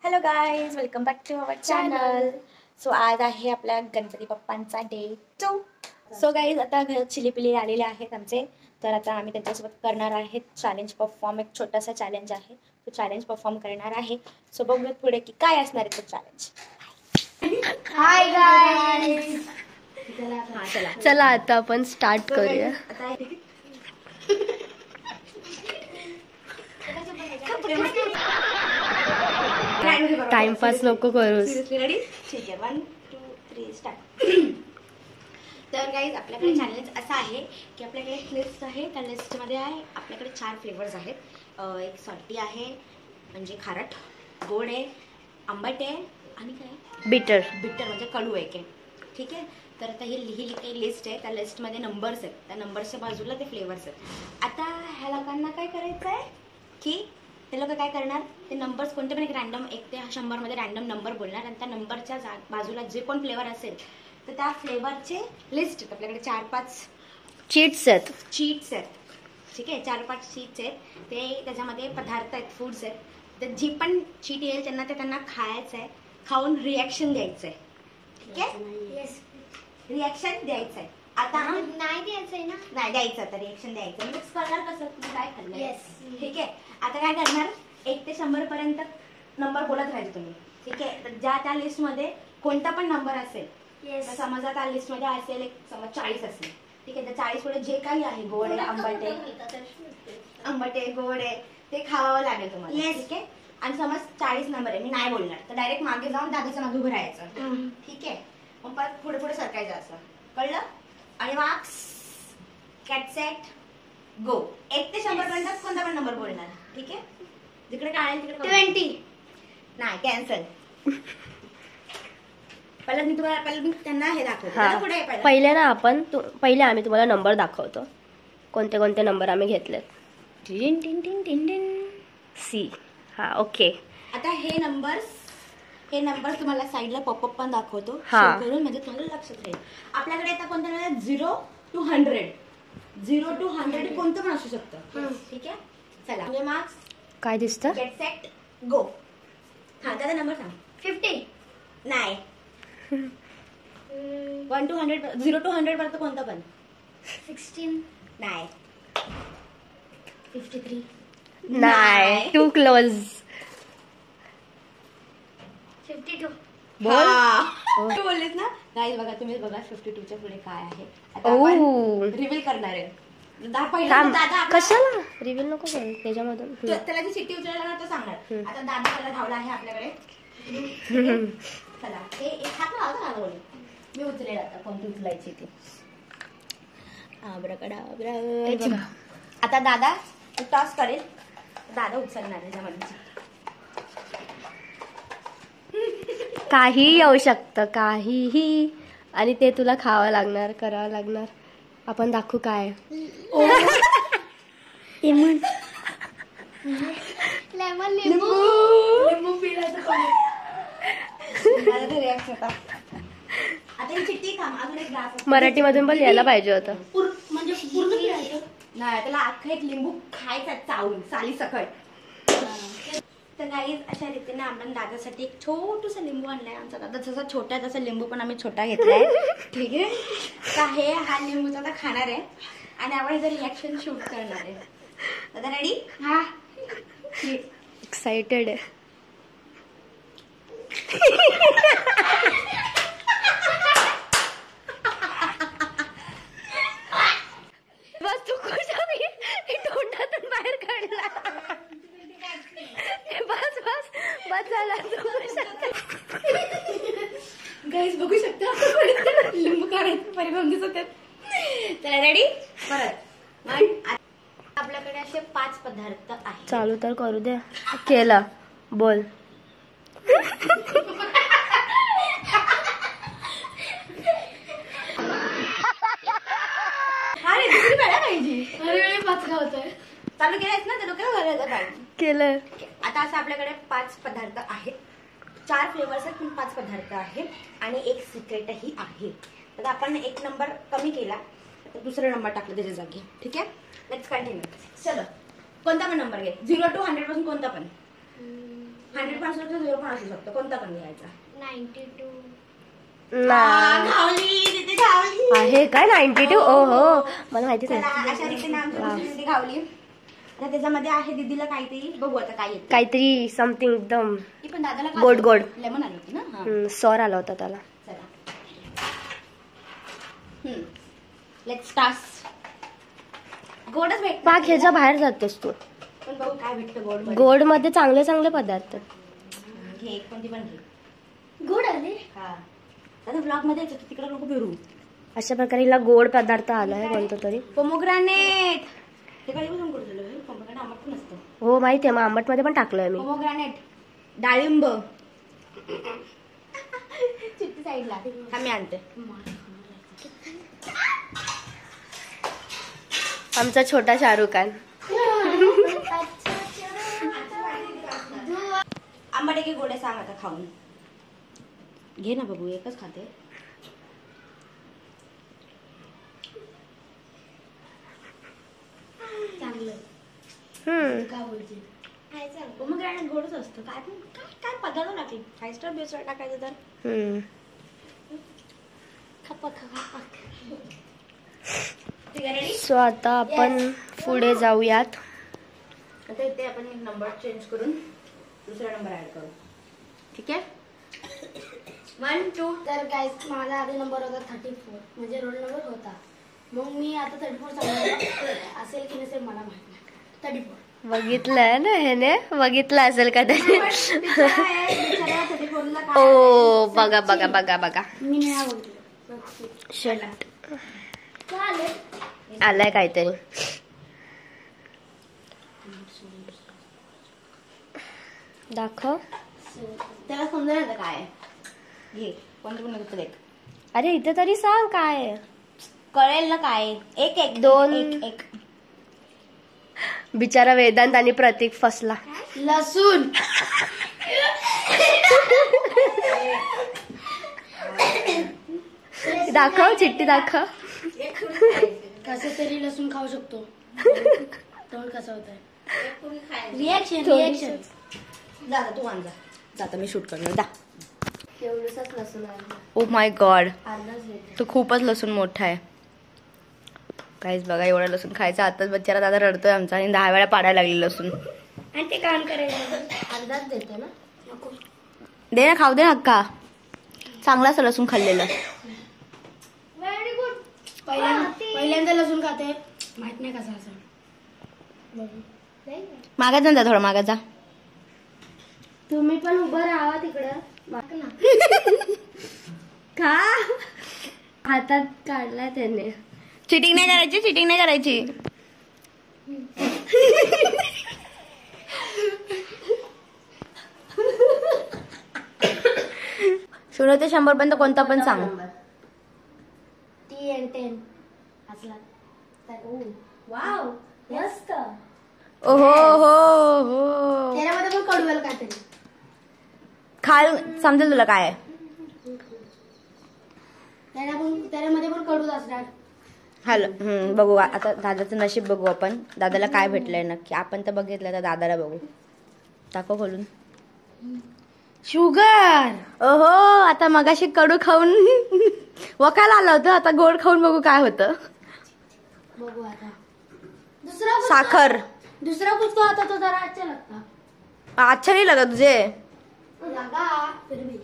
Hello guys, welcome back to our channel. So आज आहे आपल्या गणपती बाप्पांचा डे 2. सो गाईज आता घरात चिलीपिली आलेले आहेत आमचे, तर आता आम्ही त्यांच्यासोबत करणार आहेत चॅलेंज परफॉर्म. एक छोटासा चॅलेंज आहे, तो चॅलेंज परफॉर्म करणार आहे. सो बघूयात पुढे की काय असणार आहे तो चॅलेंज. हाय गाईज, चला आता आपण स्टार्ट करूया. टाइमपास नको करूस. रेडी? ठीक आहे, 1 2 3 स्टार्ट. तर गाईज आपल्याकडे चॅलेंज असा आहे की आपल्याकडे एक लिस्ट आहे. त्या लिस्टमध्ये आहे आपल्याकडे 4 फ्लेवर्स आहेत. एक सॉल्टी आहे म्हणजे खारट, गोड आहे, आंबट आहे आणि काय बिटर म्हणजे कडू आहे काय. ठीक आहे, तर आता ही काही लिस्ट आहे. त्या लिस्टमध्ये नंबर्स आहेत, त्या नंबर्सच्या बाजूला ते फ्लेवर्स आहेत. आता ह्या लोकांना काय करायचं आहे की ते लोक काय करणार, ते नंबर्स कोणते पण एक रॅन्डम 1 ते 100 मध्ये रॅन्डम नंबर बोलणार आणि त्या नंबरच्या बाजूला जे कोण फ्लेवर असेल तर त्या फ्लेवरचे लिस्ट आहेत. आपल्याकडे 4-5 चीट्स आहेत. ठीक आहे, 4-5 चीट्स आहेत. ते त्याच्यामध्ये पदार्थ आहेत, फूड्स आहेत. तर जी पण चीट येईल त्यांना खायचं आहे, खाऊन रिॲक्शन द्यायचं आहे. ठीक आहे, रिॲक्शन द्यायचं आहे. आता नाही द्यायचंय ना? नाही द्यायचं, तर रिॲक्शन द्यायचं. मिक्स करणार कसं तुम्ही काय खाल्लं. ठीक आहे, आता काय करणार, 1 ते 100 पर्यंत नंबर बोलत राहायचे तुम्ही. ठीक आहे, तर ज्या त्या लिस्टमध्ये कोणता पण नंबर असेल, समजा त्या लिस्टमध्ये असेल एक समज 40 असेल. ठीक आहे, तर 40 पुढे जे काही आहे, गोड आहे, आंबट आहे, गोड आहे, ते खावावं लागेल तुम्हाला. ठीक आहे, आणि समज 40 नंबर आहे, मी नाही बोलणार, तर डायरेक्ट मागे जाऊन दादाच्या मागे उभं राहायचं. ठीक आहे, मग परत पुढे पुढे सरकायचं, असं कळलं. आणि मार्क्स कॅट सेट गो. 1 ते 100 पर्यंत कोणता पण नंबर बोलणार. ठीक आहे, जिकडे काय तिकडे 20 नाही, कॅन्सल. पहिलं मी त्यांना हे दाखवतो. पुढे पहिले ना पहिले आम्ही तुम्हाला नंबर दाखवतो, कोणते कोणते नंबर आम्ही घेतलेत. टिन टिन टिन टिन टिन सी. हा, ओके. आता हे नंबर्स तुम्हाला साईडला पॉपअप पण दाखवतो करून, म्हणजे तुम्हाला लक्षात राहील. आपल्याकडे आता कोणतं नंबर 0 to 100 कोणतं पण असू शकतं. ठीक आहे, चला म्हणजे मार्क्स काय दिसतं. Get set go. हा, त्याचा नंबर सांग. 50 नाही, 1 to 100, 0 to 100 पर्यंत कोणतं पण. 16 नाही, 53 नाही, टू क्लोज. 52 बोल. तू बोललीस ना गाईज. बघा, तुम्ही बघा 52च्या पुढे काय आहे. आता आपण रिव्हील करणार आहे. कशाला रिव्हील नको करू त्याच्यामधून. त्याला जी चिठ्ठी उचलायला ना तो सांगणार. आता दादा त्याला धावला आहे आपल्याकडे. चला, हे एक हात लावतो ना, मी उचलेल आता. कोणती उचलायची ती. आता दादा टॉस करेल, दादा उचलणार त्याच्यामध्ये. काही येऊ शकतं, काहीही, आणि ते तुला खावं लागणार, करावं लागणार. आपण दाखवू काय. लिंबू पिळायचं. आता ही चिठ्ठी थांब, अजून एक ग्लास. मराठीमधून पण लिहायला पाहिजे होतं. म्हणजे पूर्ण पिळायचं नाही, त्याला अख्खा एक लिंबू खायचा चावून साली सकट. तर गाईज अशा रीतीने आपण दादासाठी एक छोटूसा लिंबू आणलाय. आमचा दादा जसा छोटा आहे तसा लिंबू पण आम्ही छोटा घेतलाय. ठीक आहे, तर हा लिंबू आता खाणार आहे आणि आपण इथे रिॲक्शन शूट करणार आहे. दादा रेडी? हा, एक्साइटेड आहे. बस तू तोंडातून बाहेर काढला. बस झाला. गाईज बघू शकता लिंबू काढायचं परिणाम दिसत आहेत. चला रेडी, परत. आपल्याकडे असे 5 पदार्थ आहेत. चालू तर करू दे. केलं, बोल. हा रे, दुसरी पाहिजे पाहिजे. होतोय. चालू केलंयस ना, तर डोक्यावर पाहिजे. केलं. आता असं आपल्याकडे 5 पदार्थ आहेत. 4 फ्लेवर्स आहेत, पण 5 पदार्थ आहेत आणि एक सिक्रेटही आहे. तर आपण एक नंबर कमी केला, तर दुसरा नंबर टाकला त्याच्या जागी. ठीक आहे, लेट्स कंटिन्यू. चलो, कोणता पण नंबर घे, 0 to 100 पासून कोणता पण. 100 पण असू शकतो, 0 पण असू शकतो, कोणता पण घ्यायचा. 92. घावली तिथे, घावली. आहे काय 92? ओहो मला माहितीच चला, नाही. अशा रीतीने आमची तिथे घावली. आता त्याच्यामध्ये आहे दीदीला काहीतरी, बघू आता काय येतं. काहीतरी समथिंग एकदम ती पण दादाला गोड गोड. लेमन आली होती ना. हा. सॉर आला होता त्याला. चला लेट्स स्टार्ट. गोडच भेट पाक ह्याच्या बाहेर जातेस तू. पण बघू काय भेटतं गोड. गोड मध्ये चांगले चांगले पदार्थ. घे एक कोणती पण घे. गुड आले. हा आता ब्लॉग मध्ये यायचं तिकडे लोक फिरू. अशा प्रकारे हिला गोड पदार्थ आलाय कोणतं तरी. पोमोग्रॅनेट. ते काही पण करू दिलं. पोमोग्रॅनेट आंबट पण असतं. हो माहितीये, मग आंबट मध्ये पण टाकलंय मी. पोमोग्रॅनेट, डाळिंब. चिट्टी साईडला मी आणते. आमचा छोटा शाहरुख खान. आंबट एक गोडे सांग आता खाऊन. घे ना बघू, एकच खाते. चांगलं. का बोलते? पोमोग्रॅनेट गोडच असतं. काय पण काय पदार्थ टाकले. 5 स्टार बेस्टर टाकायचं तर. खपा खपा. सो आता आपण पुढे जाऊयात. आता इथे आपण एक नंबर चेंज करून दुसरा नंबर ऍड करू. ठीक आहे. 1 2. तर गाईस माझा आधी नंबर होता 34, म्हणजे रोल नंबर होता. मग मी आता 34 सांगितलं. असेल की नसेल मला माहित नाही. 34. बघितलंय ना ह्याने, बघितलं असेल कदाचित. ओ ओ बघा बघा बघा बघा. मी नाही बघितलं. शट का आले? आलाय काहीतरी. दाखव. त्याला समजा ना काय घे. कोणतं पण घेतलं एक. अरे इथे तरी सांग काय आहे. कळेल ना काय. एक एक दोन. एक एक. बिचारा वेदांत आणि प्रतीक फसला. लसूण. दाखव चिठ्ठी दाखव. कसं तरी लसूण खाऊ शकतो. तोंड कसं होत आहे. रिएक्शन. जा तू आण जा. जाता मी शूट करणार. दा. एवढंच लसूण आहे. ओ माय गॉड, अर्धाच घेते. तो खूपच लसूण मोठा आहे. काहीच बघा, एवढा लसूण खायचा. आताच बच्चारा दादा रडतोय आमचा आणि 10 वेळा पाडायला लागली लसूण. आणि ते काम करायचं. अर्धाच देते ना. नको. दे ना, खाऊ दे ना हक्का. चांगलाच लसूण खाल्लेलं. Very good. पहिल्यांदा लसूण खाते. माहित नाही कसा असं. मागात जा थोडं, मागात जा. तुम्ही पण उभं राहा तिकडं. माग ना. का हातात काढलाय त्याने. चिटिंग नाही करायची, चिटिंग नाही करायची. शून्य ते 100 पर्यंत कोणता पण सांग. TN10 असला. वाव मस्त. ओहो हो हो. त्यामध्ये पण कडवेल काहीतरी. खाल समजेल तुला काय आहे. त्यामध्ये पण कडूच असणार. हॅलो. बघू आता दादाचं नशीब बघू आपण. दादाला काय भेटलंय नक्की. आपण तर बघितलं, तर दादाला बघू. दाखव खोलून. शुगर. ओहो, आता मगाशी कडू खाऊन वकायला आलं होतं. आता गोड खाऊन बघू काय होतं. बघू आता. दुसरा साखर. दुसरा कुछ तो आता तो जरा अच्छा लगता. अच्छा नाही लागत तुझे. लगा फिर भी.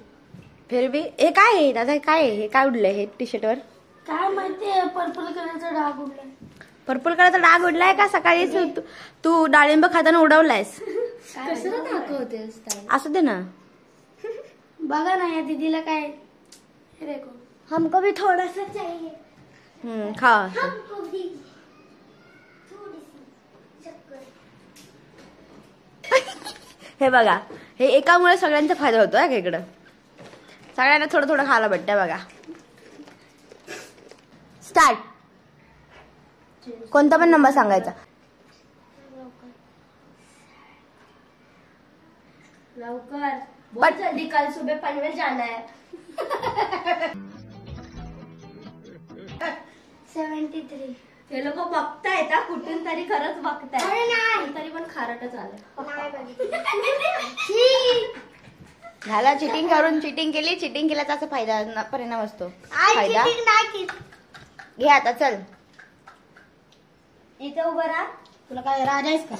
फिर भी. हे काय आहे दादा, काय आहे हे? काय उडलंय हे टी शर्ट वर? काय माहितीये, पर्पल कलरचा डाग उडलाय. पर्पल कलरचा डाग उडलाय का? सकाळी तू डाळिंब खाताना उडवलायस. कसं दाखवतेस? असू दे ना. बघा ना या दीदीला काय. हे देखो. हमको भी थोड़ा सा चाहिए. खा. हमको भी थोड़ी सी शक्कर. हे बघा, हे एकामुळे सगळ्यांचा फायदा होतो का इकडं. सगळ्यांना थोडं थोडं खायला भेटतंय बघा. स्टार्ट. कोणता पण नंबर सांगायचा. लवकर. बहुत जल्दी, कल सुबह पनवेल जाना है. 73. हे लोक बघतायत हा, कुठून तरी खरंच अरे बघतायत, नाही. तरी पण खारटच आलं. नाही बघितलं. छी. झाला चिटिंग करून चिटिंग केली. चिटिंग केल्याचा असा फायदा परिणाम असतो. आई फायदा cheating नाही केली. घे आता चल. इथे उभं राहा. तुला काय राजा आहेस का?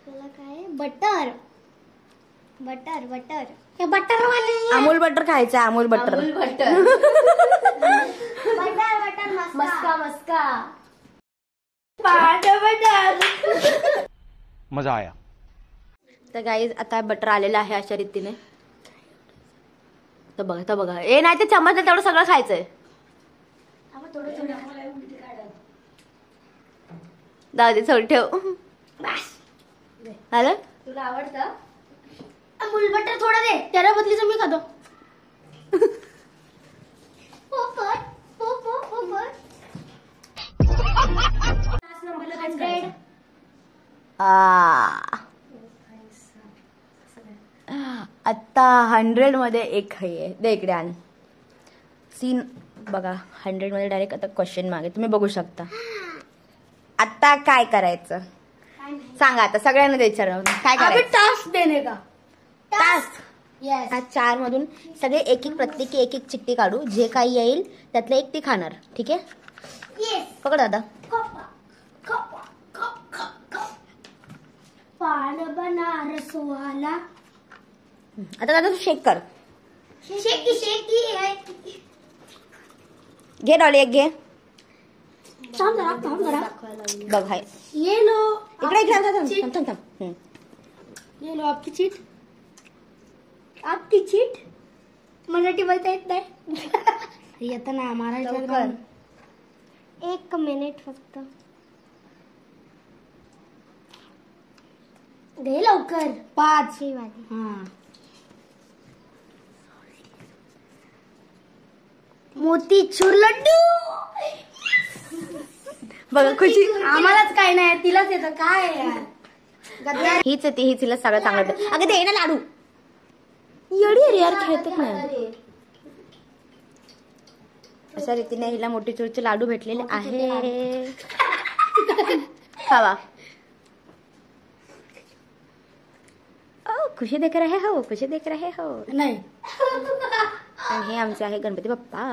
तुला काय बटर बटर बटर हे बटर वाले अमूल बटर खायचं. Amul butter. Amul butter. Butter butter मस्का मस्का. बटर. मजा आया. तर गाईज आता बटर आलेलं आहे अशा रीतीने. तर बघा तर बघा. ए नाही ते चम्मच तेवढं सगळं खायचंय. थोडं थोडं जाऊ दे थोडं ठेव. झालं. तुला आवडतं? अमूल बटर थोडं दे. त्याला बदलीचं मी खातो. पोपट पोपट पोपट 100 आता 100 मध्ये एक आहे. दे इकडे आण. सीन बघा. 100 मध्ये डायरेक्ट आता क्वेश्चन मागे तुम्ही बघू शकता. आता काय करायचं सांगा. आता सगळ्यांना विचारा काय अभी करायचं. टास्क देने का. टास्क. यस. ह्या 4 मधून सगळे एक एक प्रत्येकी एक एक चिठ्ठी काढू. जे काही येईल त्यातलं एक ती खाणार. ठीक आहे. येस. पकड दादा. कप्पा कप्पा कप कप कप पान बनारस वाला. आता दादा तू शेक कर. शेकी शेकी है. घे डॉली एक घे. थांब जरा बघ हाय. ये लो इकडे इकडे थांब थांब थांब. ये लो आपकी चीट. आपकी चीट. मराठी बोलता येत नाही. येतं ना महाराष्ट्र. 1 मिनिट फक्त. दे लवकर. 5 हा. मोतीचूर लड्डू. बघा खुशी. आम्हालाच काय नाही तिलाच येतं काय आहे यार. गद्दार. हीच आहे ती. हीच तिला सगळं चांगलं वाटतं. अगं ते ना लाडू. येडी आहे रे यार. खेळतच नाही. अशा रीतीने हिला मोतीचूरचे लाडू भेटलेले आहे. खावा. खुशी देख रहे हो. खुशी देख रहे हो. नाही आणि हे आमचे आहे गणपती बाप्पा.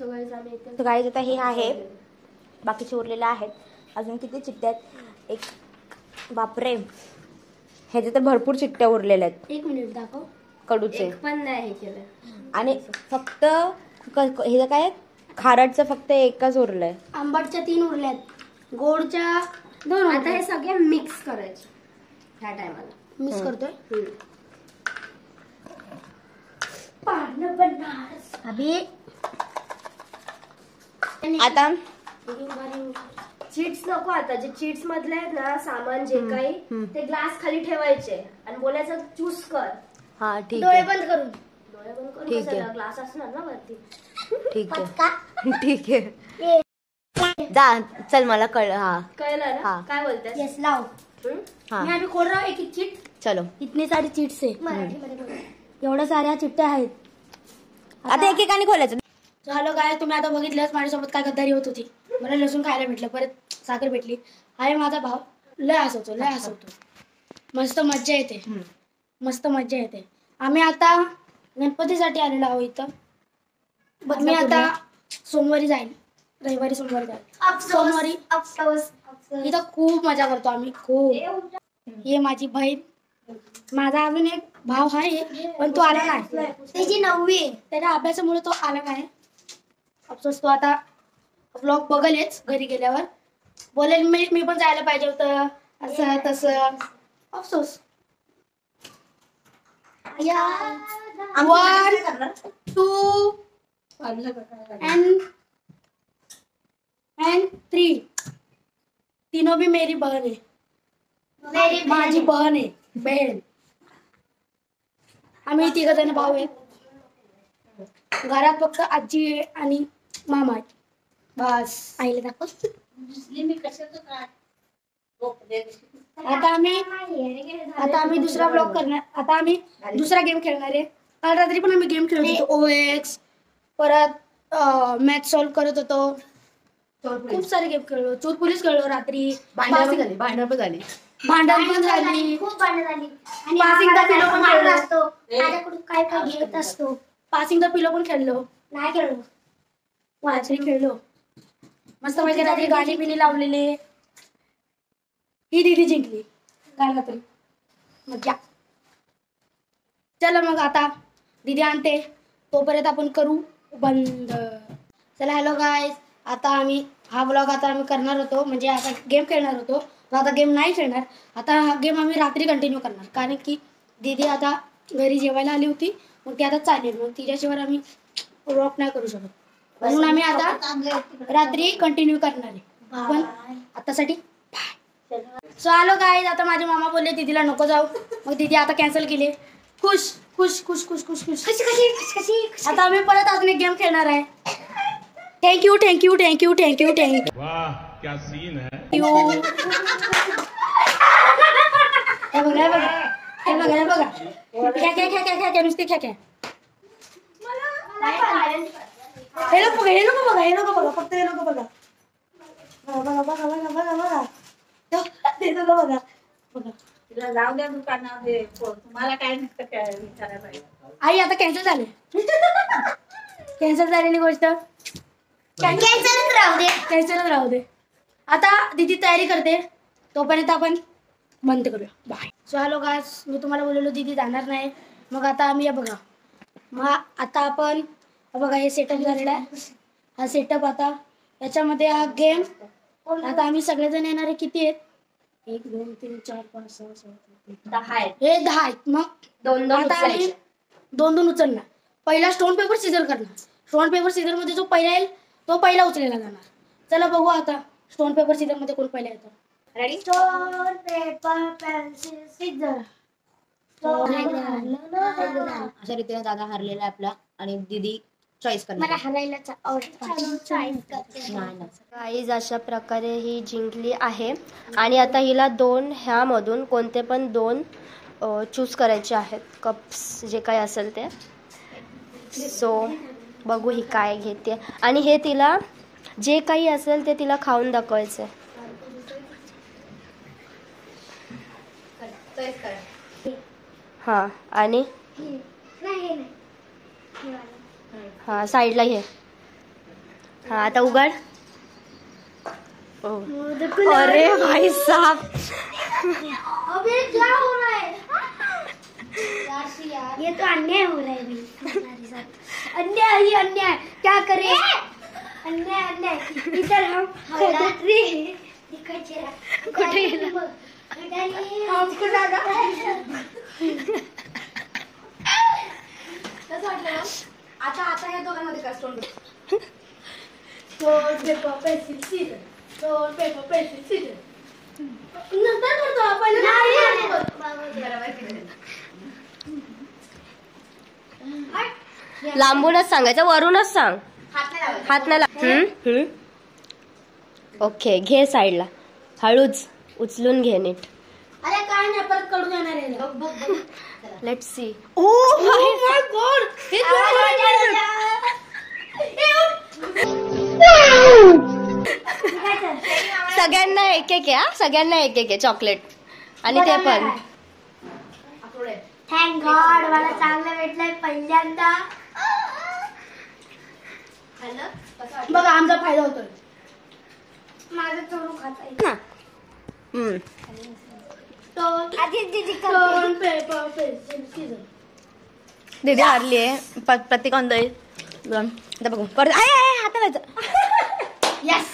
तर गाईज आता हे आहे. बाकीचे उरलेले आहेत. अजून किती चिठ्ठ्या आहेत. एक बापरे. ह्याचे तर भरपूर चिठ्ठ्या उरलेल्या आहेत. 1 मिनिट दाखव. कडूचे. पण नाही हे केलं. आणि फक्त हे काय खारटचं फक्त एकच उरलंय. आंबटच्या 3 उरल्यात. गोडच्या 2 आता हे सगळे मिक्स करायचे ह्या टायमाला. मिक्स करतोय. अभी आता चीट्स नको. आता जे चीट्स मधले आहेत ना सामान जे काही ते ग्लास खाली ठेवायचे आणि बोलायचं चूज कर. हा ठीक डोळे आहे. बंद करून. डोळे बंद करून ठीक आहे. बसायला. ग्लास असणार ना वरती. ठीक आहे. ठीक आहे. जा चल मला कळ. हा कळलं हा. ना काय बोलतेस? येस लाव. हा मी अभी खोल रहा हूँ एक एक चिट. चलो. इतनी सारी चिट्स आहे. एवढ्या साऱ्या चिट्ट्या आहेत. आता एकेकाने खोलायचं. हॅलो काय तुम्ही आता बघितलंच माझ्यासोबत काय गद्दारी होत होती. मला लसूण खायला भेटलं. परत साखर भेटली. आहे माझा भाव. लय हसवतो लय हसवतो. मस्त मज्जा येते. मस्त मज्जा येते. आम्ही आता गणपतीसाठी आलेलो आहोत इथं. बट मी आता सोमवारी जाईल. रविवारी सोमवारी जाईल. सोमवारी इथं खूप मजा करतो आम्ही. खूप. हे माझी बहीण. माझा अजून एक भाव आहे पण तो आला नाही. त्याची 9वी आहे. त्याच्या अभ्यासामुळे तो आला नाही. अफसोस तो आता ब्लॉग बघेलच घरी गेल्यावर. बोलेल मी पण जायला पाहिजे होतं असं तसं. अफसोस. 1 2 and 3 तीनों भी मेरी बहन है. माझी बहन आहे. बहन. आम्ही 3 जण भाऊ आहेत. घरात फक्त आजी आणि मामा आहेत. बस. आईला दाखव. आता आम्ही दुसरा ब्लॉग करणार. आता आम्ही दुसरा गेम खेळणार आहे. काल रात्री पण आम्ही गेम खेळत होतो. OX, परत मॅथ सॉल्व्ह करत होतो. खूप सारे गेम खेळलो. चोर पोलीस खेळलो रात्री. भांडण पण झाली. भांडण पण झाली. खूप भांडण झाली. आणि पासिंग द पिलो पण खेळलो. असतो माझ्याकडून काय काय घेत असतो. पासिंग द पिलो पण खेळलो. नाही खेळलो. रात्री खेळलो. मस्त माहिती रात्री गाणी बिणी लावलेले. ही दीदी जिंकली काल रात्री. मजा. चला मग आता दीदी आणते तोपर्यंत आपण करू बंद. चला हॅलो गाईज. आता आम्ही हा ब्लॉग आता आम्ही करणार होतो, म्हणजे आता गेम खेळणार होतो. आता गेम नाही खेळणार. आता हा गेम आम्ही रात्री कंटिन्यू करणार, कारण की दीदी आता घरी जेवायला आली होती. मग ती आता चालेल. मग तिच्याशिवाय आम्ही ब्लॉग नाही करू शकत. म्हणून आम्ही आता रात्री कंटिन्यू करणार आहे. पण आतासाठी बाय. So hello guys. आता माझे मामा बोलले दीदीला नको जाऊ. मग दीदी आता कॅन्सल केले. खुश खुश खुश खुश खुश खुश. कशी आता आम्ही परत अजून एक गेम खेळणार आहे. Thank you thank you thank you thank you thank you. वाह क्या सीन है. हे बघा हे बघा हे बघा हे बघा. क्या क्या क्या क्या क्या क्या नुसते क्या क्या. हे लोक बघा हे लोक बघा हे लोक बघा फक्त हे लोक बघा. बघा बघा बघा बघा बघा. ते लोक बघा बघा. तिला जाऊ द्या दुकानामध्ये. तुम्हाला काय नसतं काय विचारायला. आई आता कॅन्सल झाले. कॅन्सल झालेली गोष्ट कॅन्सलच राहू दे. कॅन्सलच राहू दे. आता दीदी तयारी करते तोपर्यंत आपण बंद करूया. बाय. सो हॅलो गाईस. मी तुम्हाला बोललेलो दीदी जाणार नाही. मग आता आम्ही हे बघा. मग आता आपण बघा हे सेटअप झालेला आहे. हा सेटअप आता याच्यामध्ये हा गेम. आता आम्ही सगळेजण येणारे किती आहेत. 1 2 3 4 5 6 7 10 आहेत. हे 10 आहेत. मग दोन आता आम्ही उचलायचे. 2 उचलणार. पहिला स्टोन पेपर सीझर करणार. स्टोन पेपर सीझर मध्ये जो पहिला येईल तो पहिला उचलेला जाणार. चला बघू आता स्टोन पेपर सीझर मध्ये कोण पहिला येतो. Ready. Stone paper pencil scissor. अशा रीतीने दादा हारलेला आहे आपला आणि दीदी चॉईस मला करणार. हरायला आवडतं. गाईज अशा प्रकारे ही जिंकली आहे. आणि आता हिला ह्यामधून कोणते पण 2 चूज करायचे आहेत. कप्स जे काही असेल ते. सो बघू ही काय घेते. आणि हे तिला जे काही असेल ते तिला खाऊन दाखवायचं आहे. हां आणि हां साईडला घे. हां आता उघड. अरे भाई साहब. अबे क्या हो रहा है. ये तो अन्याय हो रहा है भाई हमारे साथ. अन्याय ही अन्याय. क्या करें. अन्याय अन्याय. इधर हम कुठे गेला. हमको दादा. आता आता या दोघांमध्ये का stone stone paper pencil scissor. Stone paper pencil scissor. नंतर करतो आपण. लांबूनच सांगायचं. वरूनच सांग. हात नाही लाव. ओके घे साईडला. हळूच उचलून घे नीट. अरे काय नाही परत कडून येणार आहे. Let's see. My God. हे सगळ्यांना एक एक आहे. सगळ्यांना एक एक आहे चॉकलेट. आणि ते पण थँक गॉड मला चांगलं भेटलंय पहिल्यांदा. बघा आमचा फायदा होतोय. माझं चोरू खाता येईल. आधीच दीदी स्टोन पेपर पेन्सिल सीझर. दीदी हारली आहे. प्रत्येक आता बघू परत. हाताला यस.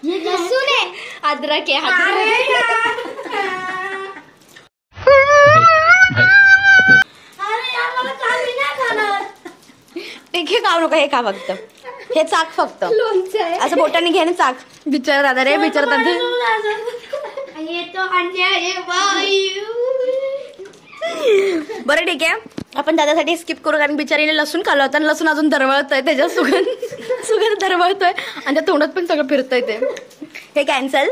लसूण आहे. अद्रक आहे. अरे यार मला चालली नाही खाणार. ठीक आहे खाऊ नका. हे खा फक्त. हे चाक फक्त असं बोटाने घे ना चाक. बिचारा दादा रे बिचारा दादा. ये तो अन्याय आहे बाई. बरं ठीक आहे आपण दादासाठी स्किप करू, कारण बिचारीने लसूण खाल्लं होतं आणि लसूण अजून दरवळतोय. त्याच्या सुगंध दरवळतोय आणि त्या तोंडात पण सगळं फिरतंय ते. हे कॅन्सल.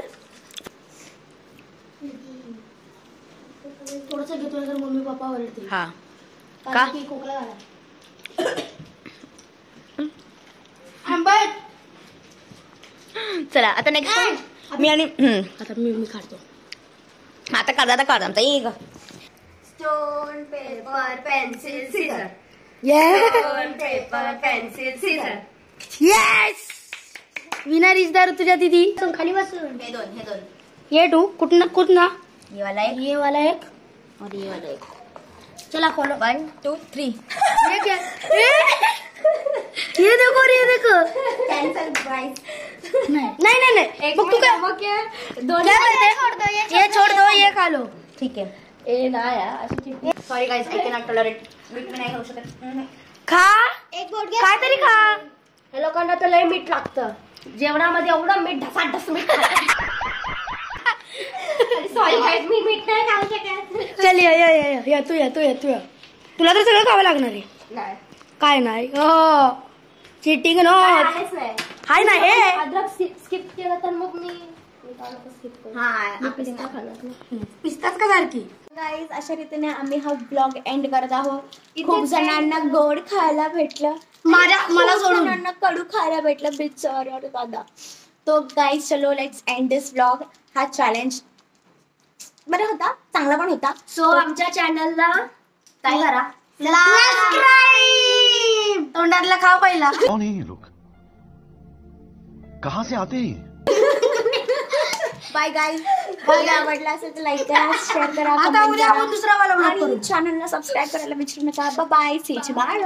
थोडस घेतो तर मम्मी पप्पा ओरडतील. हा कारण की खोकला झाला. आंबट. चला आता नेक्स्ट मी आणि आता मी खातो. आता काढ आमचा एक stone paper pencil scissor. Yes paper pencil scissor. Yes winner is दर तुझ्या दीदी. खाली बसून हे दोन ये टू कुठना ये वाला एक ये वाला एक और ये वाला एक. चला खोलो. 1 2 3 ये क्या ये देखो रे ये देखो. Cancel price. नहीं बघ तू काय ये छोड़ दो ये खा लो. ठीक आहे. ए नाही अशी sorry guys I cannot tolerate. मीठ मी नाही खाऊ शकत. खा एक बोट काय तरी खा. हे लोकांना तर लय मीठ लागतं जेवणामध्ये. एवढं मीठ ढसाढस मीठ सॉरी गाईज मी मीठ नाही खाऊ शकत. चल ये तू या तुला तर सगळं खावं लागणार आहे. नाही काय नाही चिटिंग नो आलेच नाही. हाय ना हे अद्रक स्किप केलं तर मग मी स्किप करू. हा पिस्ता खाणार नाही. पिस्ताच का सारखी. गाईज अशा रीतीने आम्ही हा ब्लॉग एंड करत आहोत. खूप जणांना गोड खायला भेटलं, मला सोडून. जणांना कडू खायला भेटलं. बिचार दादा. तो गाईज चलो लेट्स एंड दिस ब्लॉग. हा चॅलेंज बरं होता, चांगला पण होता. सो आमच्या चॅनलला काय करा तोंडातला खाव पहिला. कौन है ये लोग? कहाँ से आते हैं? Bye guys. ब्लॉग आवडला असेल तर लाईक करा, शेअर करा, आता comment उद्या करा. आपण दुसरा वाला vlog करू. आणि चॅनलला सबस्क्राईब करायला विसरू नका. Bye see bye.